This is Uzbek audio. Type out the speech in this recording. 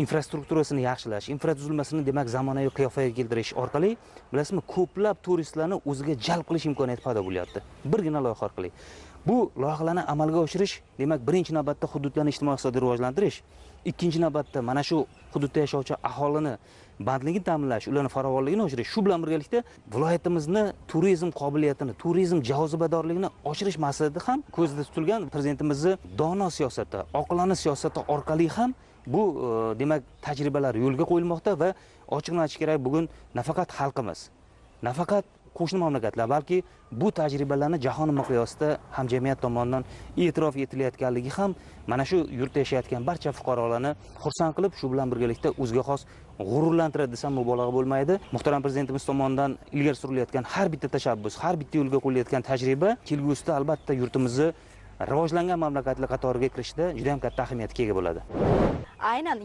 infrastrukturasini yaxshilash, infratuzilmasini demak zamonaviy qiyofaga keltirish orqali bilasizmi, ko'plab turistlarni o'ziga jalb qilish imkoniyati paydo bo'lyapti. Birgina loyiha orqali. Bu loyihalarni amalga oshirish, demak, birinchi navbatda hududlarni ijtimoiy-iqtisodiy rivojlantirish, ikkinchi navbatda mana shu hududda yashovchi aholini bandligini ta'minlash, ularning farovonligini oshirish, shu bilan birgalikda viloyatimizni turizm qobiliyatini, turizm jozibadorligini oshirish maqsadida ham ko'zda tutilgan prezidentimizning dono siyosati, oqilona siyosati orqali ham bu demak tajribalar yo'lga qo'yilmoqda va ochiqni aytish kerak, bugun nafaqat xalqimiz, nafaqat qo'shni mamlakatlar, balki bu tajribalarni jahon miqyosida hamjamiyat tomonidan e'tirof etilayotganligi ham mana shu yurtda yashayotgan barcha fuqarolarni xursand qilib, shu bilan birgalikda o'ziga xos g'ururlantiradi desam mubolag'a bo'lmaydi. Muhtaram prezidentimiz tomonidan ilgari surilayotgan har bitta tashabbus, har bitta yo'lga qo'yilayotgan tajriba kelgusida albatta yurtimizni rivojlangan mamlakatlar qatoriga kirishda juda ham katta ahamiyatga ega bo'ladi. Aynan